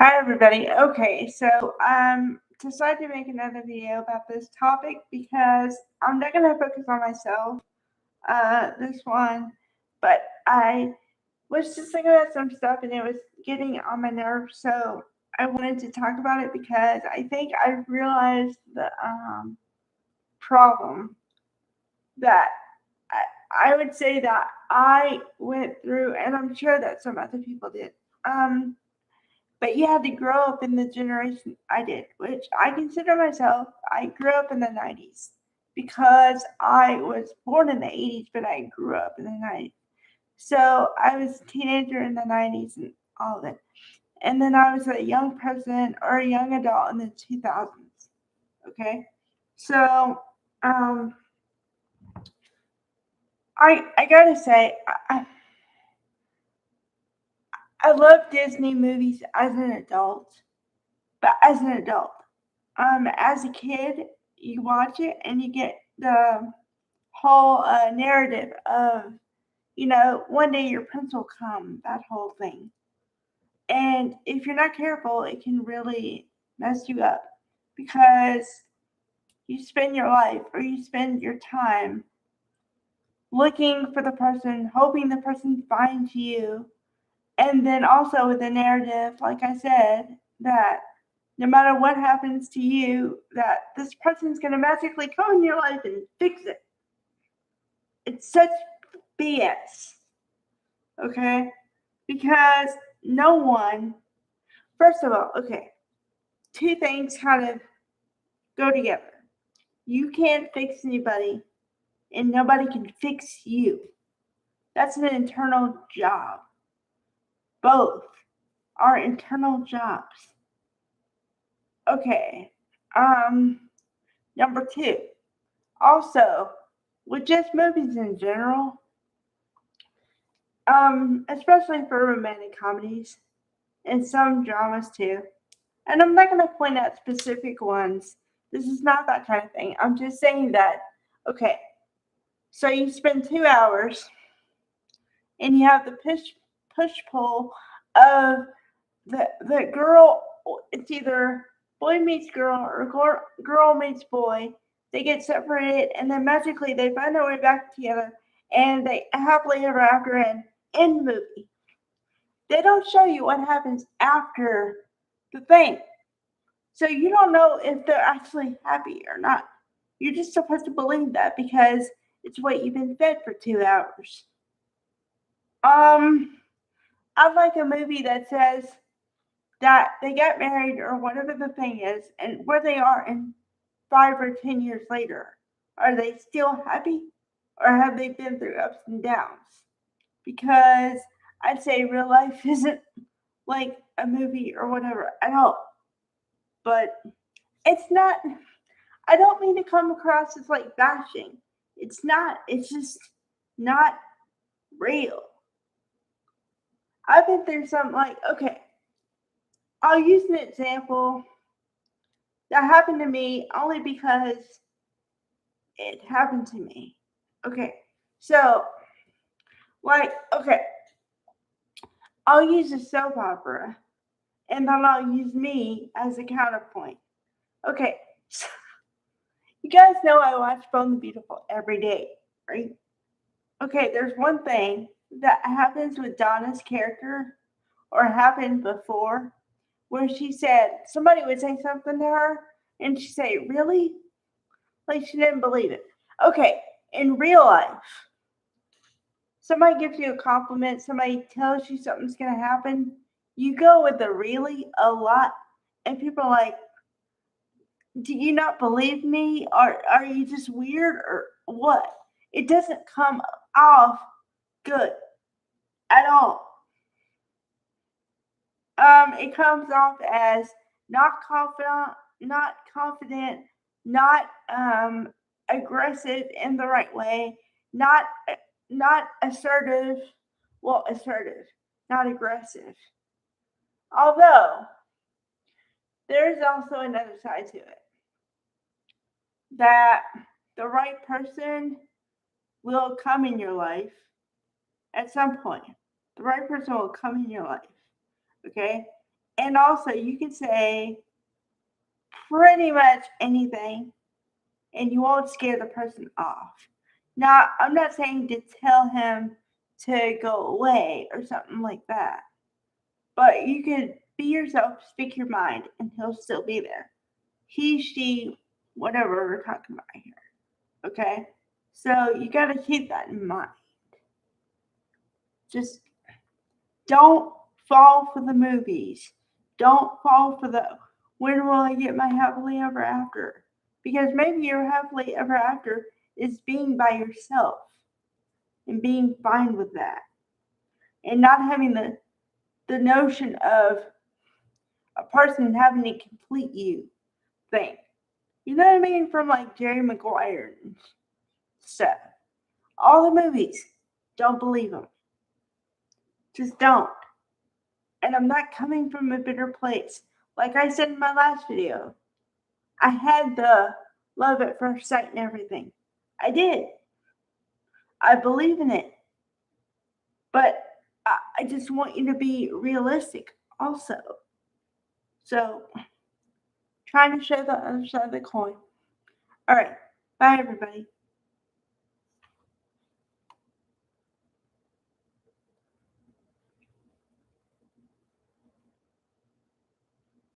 Hi everybody. Okay, so decided to make another video about this topic because I'm not gonna focus on myself, this one, but I was just thinking about some stuff and it was getting on my nerves, so I wanted to talk about it because I think I realized the problem that I would say that I went through, and I'm sure that some other people did. But you had to grow up in the generation I did, which I consider myself, I grew up in the 90s because I was born in the 80s, but I grew up in the 90s. So I was a teenager in the 90s and all of it. And then I was a young person or a young adult in the 2000s. Okay. So um, I gotta say, I love Disney movies as an adult, but as an adult. As a kid, you watch it and you get the whole narrative of, one day your prince will come, that whole thing. And if you're not careful, it can really mess you up because you spend your life or you spend your time looking for the person, hoping the person finds you. And then also with the narrative, like I said, that no matter what happens to you, that this person's going to magically come in your life and fix it. It's such BS, okay? Because no one, first of all, okay, two things kind of go together. You can't fix anybody, and nobody can fix you. That's an internal job. Both are internal jobs. Okay. Number two. Also, with just movies in general, especially for romantic comedies and some dramas too. And I'm not going to point out specific ones. This is not that kind of thing. I'm just saying that, okay, so you spend 2 hours and you have the push pull of the girl. It's either boy meets girl or girl meets boy. They get separated and then magically they find their way back together and they happily ever after end movie. They don't show you what happens after the thing. So you don't know if they're actually happy or not. You're just supposed to believe that because it's what you've been fed for 2 hours. I'd like a movie that says that they get married or whatever the thing is and where they are in 5 or 10 years later. Are they still happy or have they been through ups and downs? Because I'd say real life isn't like a movie or whatever at all. But it's not, I don't mean to come across as like bashing. It's not, it's just not real. I've been through something like, okay, I'll use an example that happened to me only because it happened to me. Okay, so, like, okay, I'll use a soap opera and then I'll use me as a counterpoint. Okay, so you guys know I watch Bone the Beautiful every day, right? Okay, there's one thing that happens with Donna's character or happened before where she said somebody would say something to her and she'd say, really? Like she didn't believe it. Okay, in real life, somebody gives you a compliment, somebody tells you something's going to happen, you go with the really a lot, and people are like, do you not believe me? Or are you just weird or what? It doesn't come off good at all. It comes off as not confident, not aggressive in the right way, not assertive. Well, assertive, not aggressive. Although there is also another side to it that the right person will come in your life at some point. The right person will come in your life, okay? And also, you can say pretty much anything and you won't scare the person off. Now, I'm not saying to tell him to go away or something like that, but you could be yourself, speak your mind, and he'll still be there. He, she, whatever we're talking about here. Okay? So you got to keep that in mind. Just don't fall for the movies. Don't fall for the when will I get my happily ever after? Because maybe your happily ever after is being by yourself and being fine with that and not having the notion of a person having to complete you thing. You know what I mean? From like Jerry Maguire and stuff. All the movies, don't believe them. Just don't. And I'm not coming from a bitter place. Like I said in my last video, I had the love at first sight and everything. I did. I believe in it. But I just want you to be realistic also. So, trying to show the other side of the coin. All right. Bye, everybody.